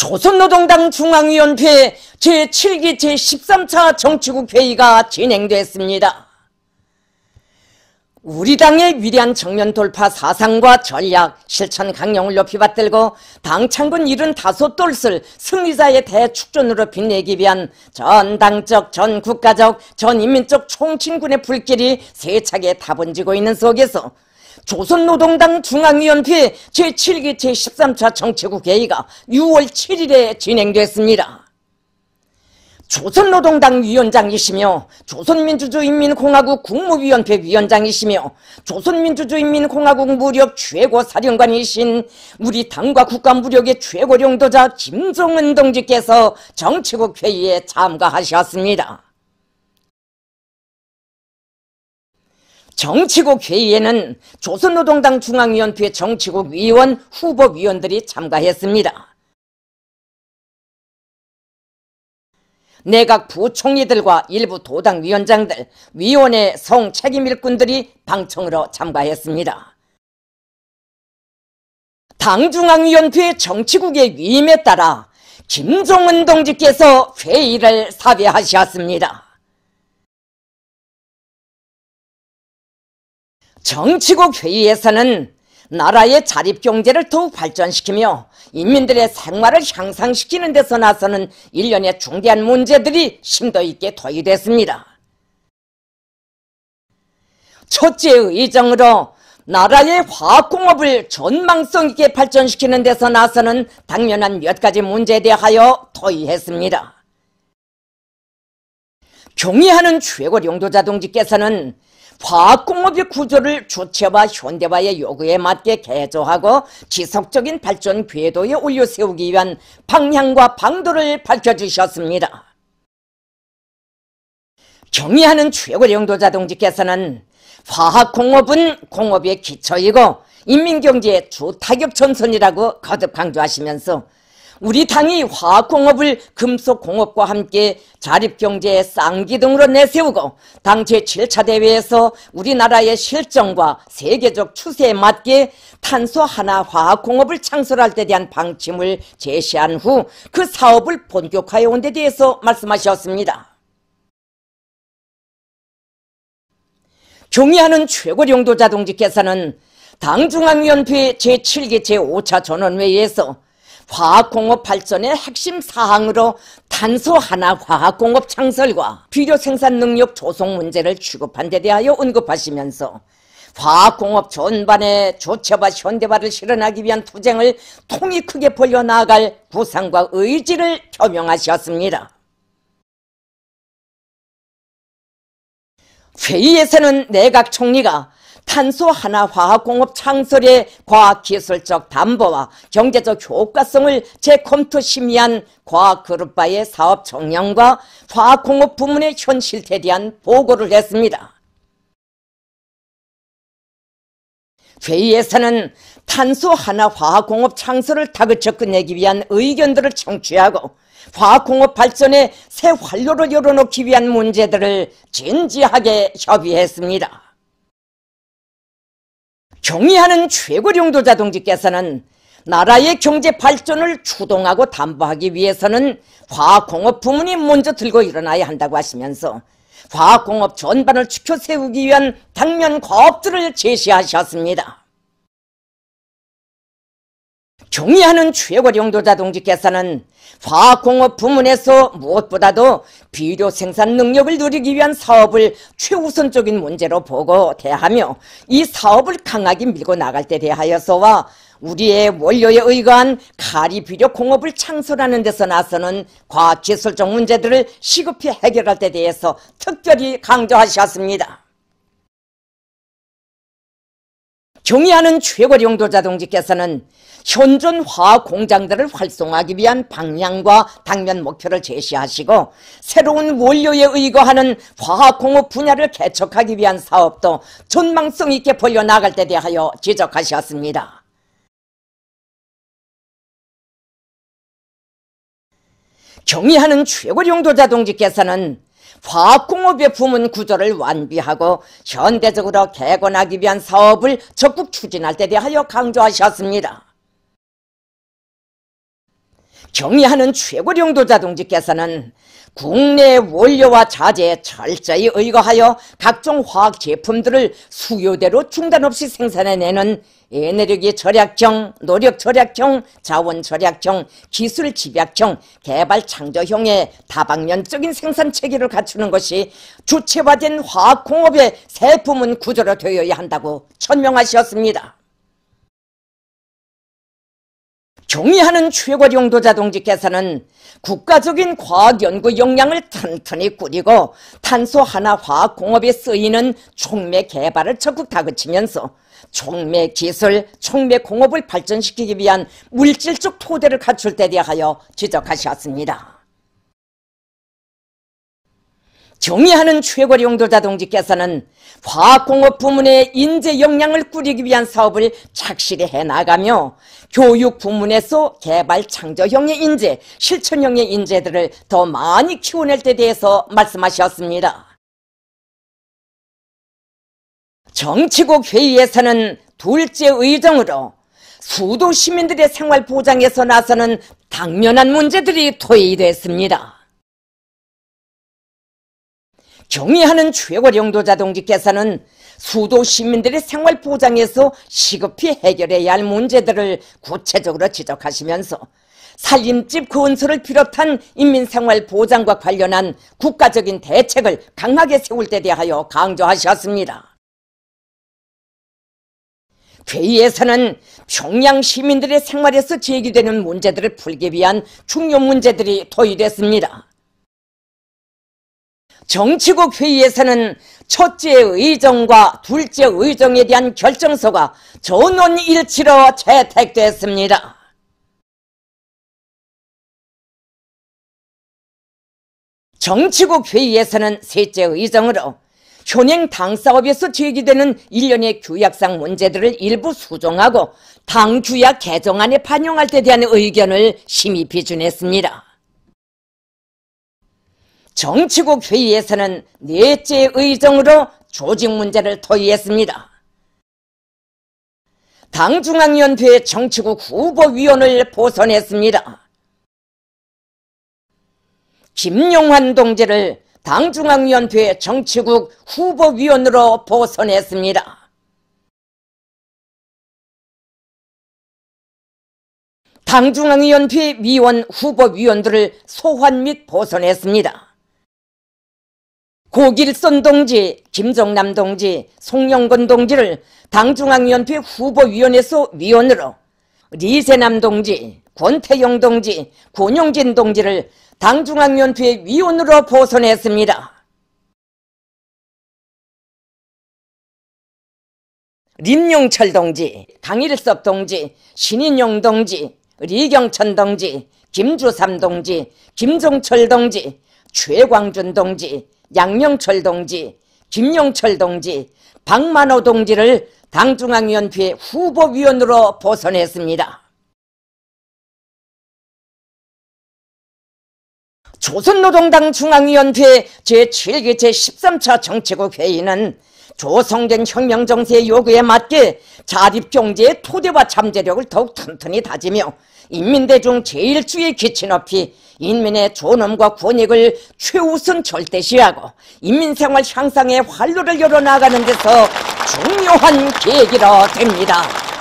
조선노동당 중앙위원회 제7기 제13차 정치국 회의가 진행됐습니다. 우리 당의 위대한 정면 돌파 사상과 전략, 실천 강령을 높이 받들고 당 창군 75돌을 승리자의 대축전으로 빛내기 위한 전당적, 전국가적, 전인민적 총진군의 불길이 세차게 타번지고 있는 속에서 조선노동당 중앙위원회 제7기 제13차 정치국 회의가 6월 7일에 진행됐습니다. 조선노동당 위원장이시며 조선민주주의인민공화국 국무위원회 위원장이시며 조선민주주의인민공화국 무력 최고사령관이신 우리 당과 국가 무력의 최고領導자 김정은 동지께서 정치국 회의에 참가하셨습니다. 정치국 회의에는 조선노동당 중앙위원회 정치국 위원, 후보위원들이 참가했습니다. 내각 부총리들과 일부 도당위원장들, 위원회 성책임 일꾼들이 방청으로 참가했습니다. 당중앙위원회 정치국의 위임에 따라 김정은 동지께서 회의를 사회하셨습니다. 정치국 회의에서는 나라의 자립경제를 더욱 발전시키며 인민들의 생활을 향상시키는 데서 나서는 일련의 중대한 문제들이 심도 있게 토의됐습니다. 첫째 의정으로 나라의 화학공업을 전망성 있게 발전시키는 데서 나서는 당면한 몇 가지 문제에 대하여 토의했습니다. 경의하는 최고領導자 동지께서는 화학공업의 구조를 주체와 현대화의 요구에 맞게 개조하고 지속적인 발전 궤도에 올려세우기 위한 방향과 방도를 밝혀주셨습니다. 경의하는 최고領導자 동지께서는 화학공업은 공업의 기초이고 인민경제의 주타격 전선이라고 거듭 강조하시면서 우리 당이 화학공업을 금속공업과 함께 자립경제의 쌍기둥으로 내세우고 당 제7차 대회에서 우리나라의 실정과 세계적 추세에 맞게 탄소 하나 화학공업을 창설할 데 대한 방침을 제시한 후 그 사업을 본격화해 온 데 대해서 말씀하셨습니다. 경의하는 최고領導자 동지께서는 당중앙위원회 제7기 제5차 전원회의에서 화학공업 발전의 핵심 사항으로 탄소 하나 화학공업 창설과 비료 생산 능력 조성 문제를 취급한 데 대하여 언급하시면서 화학공업 전반의 조체화 현대화를 실현하기 위한 투쟁을 통이 크게 벌려나갈 구상과 의지를 표명하셨습니다. 회의에서는 내각 총리가 탄소 하나 화학공업 창설의 과학기술적 담보와 경제적 효과성을 재검토 심의한 과학그룹바의 사업 정량과 화학공업 부문의 현 실태에 대한 보고를 했습니다. 회의에서는 탄소 하나 화학공업 창설을 다그쳐 끝내기 위한 의견들을 청취하고 화학공업 발전의 새 활로를 열어놓기 위한 문제들을 진지하게 협의했습니다. 경의하는 최고領導자 동지께서는 나라의 경제 발전을 추동하고 담보하기 위해서는 화학공업 부문이 먼저 들고 일어나야 한다고 하시면서 화학공업 전반을 지켜 세우기 위한 당면 과업들을 제시하셨습니다. 경의하는 최고領導자 동지께서는 화학공업 부문에서 무엇보다도 비료 생산 능력을 누리기 위한 사업을 최우선적인 문제로 보고 대하며 이 사업을 강하게 밀고 나갈 때 대하여서와 우리의 원료에 의거한 가리 비료 공업을 창설하는 데서 나서는 과학기술적 문제들을 시급히 해결할 때 대해서 특별히 강조하셨습니다. 경의하는 최고領導자 동지께서는 현존 화학 공장들을 활성화하기 위한 방향과 당면 목표를 제시하시고 새로운 원료에 의거하는 화학공업 분야를 개척하기 위한 사업도 전망성 있게 벌려나갈 데 대하여 지적하셨습니다. 경의하는 최고領導자 동지께서는 화학공업의 부문 구조를 완비하고 현대적으로 개건하기 위한 사업을 적극 추진할 데 대하여 강조하셨습니다. 경의하는 최고령도자 동지께서는 국내 원료와 자재에 철저히 의거하여 각종 화학 제품들을 수요대로 중단 없이 생산해내는 에너지 절약형, 노력 절약형, 자원 절약형, 기술 집약형, 개발 창조형의 다방면적인 생산 체계를 갖추는 것이 주체화된 화학공업의 새 부문 구조로 되어야 한다고 천명하셨습니다. 경의하는 최고령도자 동지께서는 국가적인 과학연구 역량을 튼튼히 꾸리고 탄소 하나 화학공업에 쓰이는 촉매 개발을 적극 다그치면서 촉매 기술, 촉매 공업을 발전시키기 위한 물질적 토대를 갖출 데 대하여 지적하셨습니다. 경의하는 최고령도자 동지께서는 화학공업 부문의 인재 역량을 꾸리기 위한 사업을 착실히 해나가며 교육 부문에서 개발 창조형의 인재, 실천형의 인재들을 더 많이 키워낼 데 대해서 말씀하셨습니다. 정치국 회의에서는 둘째 의정으로 수도 시민들의 생활 보장에서 나서는 당면한 문제들이 토의됐습니다. 경의하는 최고령도자 동지께서는 수도 시민들의 생활 보장에서 시급히 해결해야 할 문제들을 구체적으로 지적하시면서 살림집 건설을 비롯한 인민생활 보장과 관련한 국가적인 대책을 강하게 세울 데 대하여 강조하셨습니다. 회의에서는 평양 시민들의 생활에서 제기되는 문제들을 풀기 위한 중요 문제들이 토의됐습니다. 정치국 회의에서는 첫째 의정과 둘째 의정에 대한 결정서가 전원일치로 채택됐습니다. 정치국 회의에서는 셋째 의정으로 현행 당사업에서 제기되는 일련의 규약상 문제들을 일부 수정하고 당규약 개정안에 반영할 데 대한 의견을 심의 비준했습니다. 정치국 회의에서는 넷째 의정으로 조직 문제를 토의했습니다. 당중앙위원회 정치국 후보위원을 보선했습니다. 김용환 동지를 당중앙위원회 정치국 후보위원으로 보선했습니다. 당중앙위원회 위원 후보위원들을 소환 및 보선했습니다. 고길선 동지, 김정남 동지, 송영건 동지를 당중앙위원회 후보위원회에서 위원으로, 리세남 동지, 권태영 동지, 권용진 동지를 당중앙위원회 위원으로 보선했습니다. 림용철 동지, 강일섭 동지, 신인용 동지, 리경천 동지, 김주삼 동지, 김종철 동지, 최광준 동지, 양명철 동지, 김용철 동지, 박만호 동지를 당중앙위원회 후보위원으로 보선했습니다. 조선노동당 중앙위원회 제7기 제13차 정치국 회의는 조성된 혁명 정세의 요구에 맞게 자립경제의 토대와 잠재력을 더욱 튼튼히 다지며 인민대중 제1주의 기치 높이 인민의 존엄과 권익을 최우선 절대시하고 인민생활 향상의 활로를 열어나가는 데서 중요한 계기로 됩니다.